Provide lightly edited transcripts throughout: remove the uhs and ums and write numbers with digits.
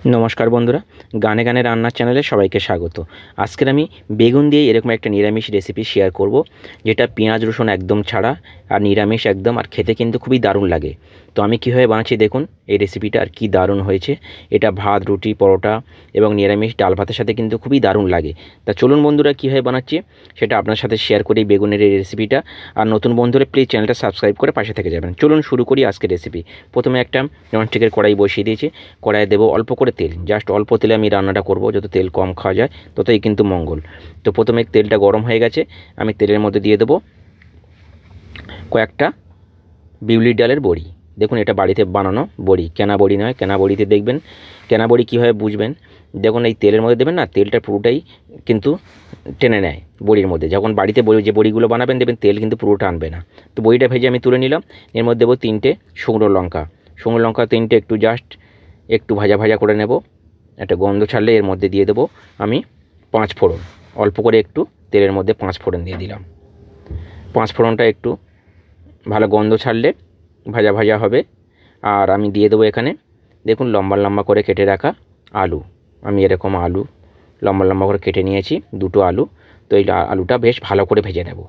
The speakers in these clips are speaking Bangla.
নমস্কার বন্ধুরা, গানে গানে রান্নার চ্যানেলে সবাইকে স্বাগত। আজকের আমি বেগুন দিয়ে এরকম একটা নিরামিষ রেসিপি শেয়ার করব, যেটা পেঁয়াজ রসুন একদম ছাড়া আর নিরামিষ একদম, আর খেতে কিন্তু খুবই দারুণ লাগে। তো আমি কীভাবে বানাচ্ছি দেখুন এই রেসিপিটা, আর কি দারুণ হয়েছে। এটা ভাত, রুটি, পরোটা এবং নিরামিষ ডাল ভাতের সাথে কিন্তু খুবই দারুণ লাগে। তা চলুন বন্ধুরা, কীভাবে বানাচ্ছি সেটা আপনার সাথে শেয়ার করি বেগুনের এই রেসিপিটা। আর নতুন বন্ধুরা প্লিজ চ্যানেলটা সাবস্ক্রাইব করে পাশে থেকে যাবেন। চলুন শুরু করি আজকের রেসিপি। প্রথমে একটা ননস্টিকের কড়াই বসিয়ে দিয়েছি। কড়াইয়ে দেবো অল্প করে তেল, জাস্ট অল্প তেলে আমি রান্নাটা করব। যত তেল কম খাওয়া যায় ততই কিন্তু মঙ্গল। তো প্রথমে তেলটা গরম হয়ে গেছে, আমি তেলের মধ্যে দিয়ে দেবো কয়েকটা বিউলির ডালের বড়ি। দেখুন এটা বাড়িতে বানানো বড়ি, কেনা বড়ি নয়। কেনা বড়িতে দেখবেন, কেনা বড়ি কীভাবে বুঝবেন, দেখুন এই তেলের মধ্যে দেবেন না, তেলটা পুরোটাই কিন্তু টেনে নেয় বড়ির মধ্যে। যখন বাড়িতে যে বড়িগুলো বানাবেন দেখবেন তেল কিন্তু পুরোটা আনবে না। তো বড়িটা ভেজে আমি তুলে নিলাম। এর মধ্যে দেবো 3টে শুকনো লঙ্কা। শুকনো লঙ্কা 3টে একটু জাস্ট একটু ভাজা ভাজা করে নেব। একটা গন্ধ ছাড়লে এর মধ্যে দিয়ে দেবো আমি 5 ফোড়ন। অল্প করে একটু তেলের মধ্যে 5 ফোড়ন দিয়ে দিলাম। 5 ফোড়নটা একটু ভালো গন্ধ ছাড়লে ভাজা ভাজা হবে। আর আমি দিয়ে দেবো এখানে দেখুন লম্বা লম্বা করে কেটে রাখা আলু। আমি এরকম আলু লম্বা লম্বা করে কেটে নিয়েছি, 2টো আলু। তো এই আলুটা বেশ ভালো করে ভেজে নেব।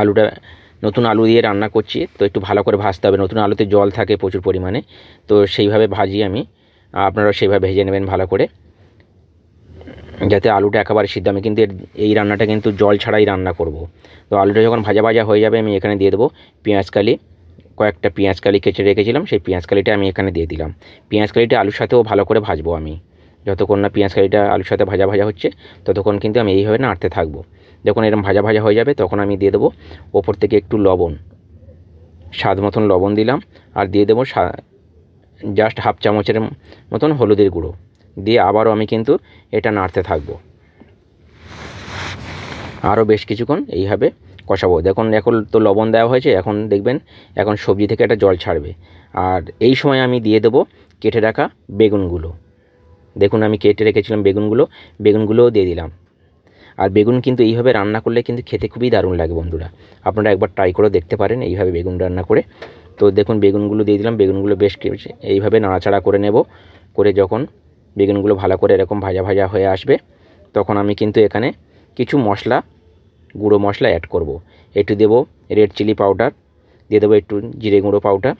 আলুটা নতুন আলু দিয়ে রান্না করছি, তো একটু ভালো করে ভাজতে হবে। নতুন আলুতে জল থাকে প্রচুর পরিমাণে, তো সেইভাবে ভাজি আমি। আপনারা সেইভাবে ভেজে নেবেন ভালো করে, যাতে আলুটা একেবারে সিদ্ধ। আমি কিন্তু এই রান্নাটা কিন্তু জল ছাড়াই রান্না করব। তো আলুটা যখন ভাজা ভাজা হয়ে যাবে আমি এখানে দিয়ে দেবো পেঁয়াজকালি। কয়েকটা পেঁয়াজকালি কেটে রেখেছিলাম, সেই পেঁয়াজকালিটা আমি এখানে দিয়ে দিলাম। পেঁয়াজকালিটা আলুর সাথেও ভালো করে ভাজবো আমি। যতক্ষণ না পেঁয়াজকালিটা আলুর সাথে ভাজা ভাজা হচ্ছে ততক্ষণ কিন্তু আমি এইভাবে নাড়তে থাকবো। যখন এরকম ভাজা ভাজা হয়ে যাবে তখন আমি দিয়ে দেবো ওপর থেকে একটু লবণ, স্বাদ মতন লবণ দিলাম। আর দিয়ে দেবো জাস্ট হাফ চামচের মতন হলুদের গুঁড়ো দিয়ে আবারও আমি কিন্তু এটা নাড়তে থাকবো। আরও বেশ কিছুক্ষণ এইভাবে কষাবো। দেখুন এখন তো লবণ দেওয়া হয়েছে, এখন দেখবেন এখন সবজি থেকে একটা জল ছাড়বে। আর এই সময় আমি দিয়ে দেবো কেটে রাখা বেগুনগুলো। দেখুন আমি কেটে রেখেছিলাম বেগুনগুলোও দিয়ে দিলাম। আর বেগুন কিন্তু এইভাবে রান্না করলে কিন্তু খেতে খুবই দারুণ লাগে বন্ধুরা। আপনারা একবার ট্রাই করে দেখতে পারেন এইভাবে বেগুন রান্না করে। তো দেখুন বেগুনগুলো দিয়ে দিলাম। বেগুনগুলো বেশ এইভাবে নাড়াচাড়া করে নেব। করে যখন বেগুনগুলো ভালো করে এরকম ভাজা ভাজা হয়ে আসবে তখন আমি কিন্তু এখানে কিছু মশলা, গুঁড়ো মশলা অ্যাড করব। একটু দেবো রেড চিলি পাউডার, দিয়ে দেবো একটু জিরে গুঁড়ো পাউডার,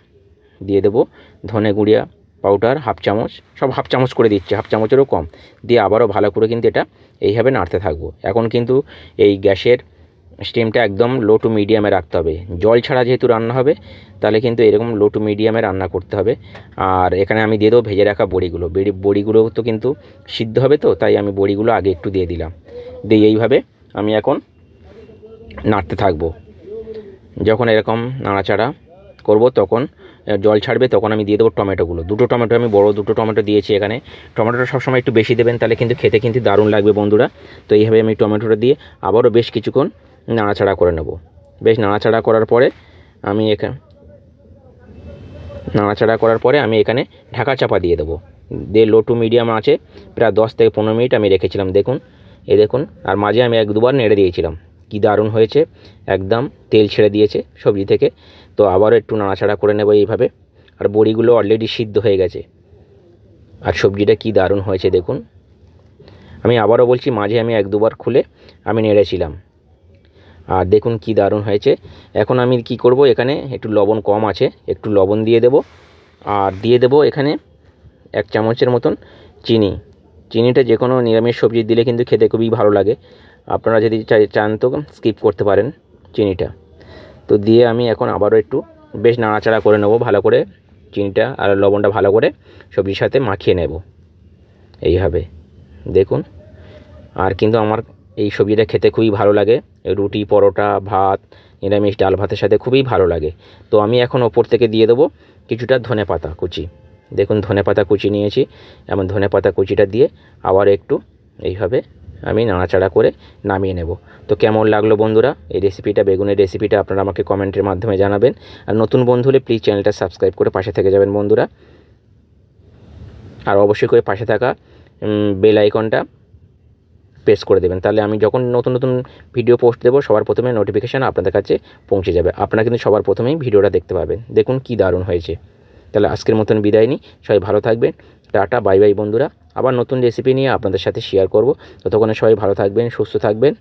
দিয়ে দেবো ধনে গুঁড়িয়া পাউডার হাফ চামচ, সব হাফ চামচ করে দিচ্ছি, হাফ চামচেরও কম। দিয়ে আবারও ভালো করে কিন্তু এটা এইভাবে নাড়তে থাকবো। এখন কিন্তু এই গ্যাসের স্টিমটা একদম লো টু মিডিয়ামে রাখতে হবে। জল ছাড়া যেহেতু রান্না হবে তাহলে কিন্তু এরকম লো টু মিডিয়ামে রান্না করতে হবে। আর এখানে আমি দিয়ে দেবো ভেজে রাখা বড়িগুলো তো কিন্তু সিদ্ধ হবে, তো তাই আমি বড়িগুলো আগে একটু দিয়ে দিলাম। দিয়ে এইভাবে আমি এখন নাড়তে থাকবো। যখন এরকম নাড়াচাড়া করব তখন জল ছাড়বে, তখন আমি দিয়ে দেবো টমেটোগুলো। 2টো টমেটো, আমি বড় 2টো টমেটো দিয়েছি এখানে। টমেটোটা সবসময় একটু বেশি দেবেন, তাহলে কিন্তু খেতে কিন্তু দারুণ লাগবে বন্ধুরা। তো এইভাবে আমি টমেটোটা দিয়ে আবারও বেশ কিছুক্ষণ নাড়াচাড়া করে নেব। বেশ নাড়াচাড়া করার পরে আমি এখানে ঢাকা চাপা দিয়ে দেবো। দিয়ে লো টু মিডিয়াম আছে প্রায় 10 থেকে 15 মিনিট আমি রেখেছিলাম। দেখুন দেখুন, আর মাঝে আমি 1-2বার নেড়ে দিয়েছিলাম। কি দারুণ হয়েছে, একদম তেল ছেড়ে দিয়েছে সবজি থেকে। তো আবারও একটু নাড়াচাড়া করে নেব এইভাবে। আর বড়িগুলো অলরেডি সিদ্ধ হয়ে গেছে, আর সবজিটা কি দারুণ হয়েছে দেখুন। আমি আবারও বলছি, মাঝে আমি 1-2বার খুলে আমি নেড়েছিলাম। আর দেখুন কি দারুণ হয়েছে। এখন আমি কি করব, এখানে একটু লবণ কম আছে, একটু লবণ দিয়ে দেব। আর দিয়ে দেব এখানে 1 চামচের মতন চিনি। চিনিটা যে কোনো নিরামিষ সবজি দিলে কিন্তু খেতে খুবই ভালো লাগে। আপনারা যদি চান তো স্কিপ করতে পারেন চিনিটা। তো দিয়ে আমি এখন আবারও একটু বেশ নাড়াচাড়া করে নেব ভালো করে। চিনিটা আর লবণটা ভালো করে সবজির সাথে মাখিয়ে নেব এইভাবে। দেখুন, আর কিন্তু আমার এই সবজিটা খেতে খুবই ভালো লাগে। রুটি, পরোটা, ভাত, নিরামিষ ডাল ভাতের সাথে খুবই ভালো লাগে। তো আমি এখন ওপর থেকে দিয়ে দেবো কিছুটা ধনেপাতা কুচি। দেখুন ধনেপাতা কুচি নিয়েছি, এমন ধনেপাতা কুচিটা দিয়ে আবার একটু এইভাবে আমি নাড়াচাড়া করে নামিয়ে নেব। তো কেমন লাগলো বন্ধুরা এই রেসিপিটা, বেগুনের রেসিপিটা, আপনারা আমাকে কমেন্টের মাধ্যমে জানাবেন। আর নতুন বন্ধু হলে প্লিজ চ্যানেলটা সাবস্ক্রাইব করে পাশে থেকে যাবেন বন্ধুরা। আর অবশ্যই করে পাশে থাকা বেল আইকনটা প্রেস করে দেবেন, তাহলে আমি যখন নতুন নতুন ভিডিও পোস্ট দেবো সবার প্রথমে নোটিফিকেশান আপনাদের কাছে পৌঁছে যাবে। আপনারা কিন্তু সবার প্রথমেই ভিডিওটা দেখতে পাবেন। দেখুন কি দারুণ হয়েছে, তাহলে আজকের মতন বিদায় নিই, সবাই ভালো থাকবেন। টাটা, বাই বাই বন্ধুরা। আবার নতুন রেসিপি নিয়ে আপনাদের সাথে শেয়ার করব। ততক্ষণে সবাই ভালো থাকবেন, সুস্থ থাকবেন।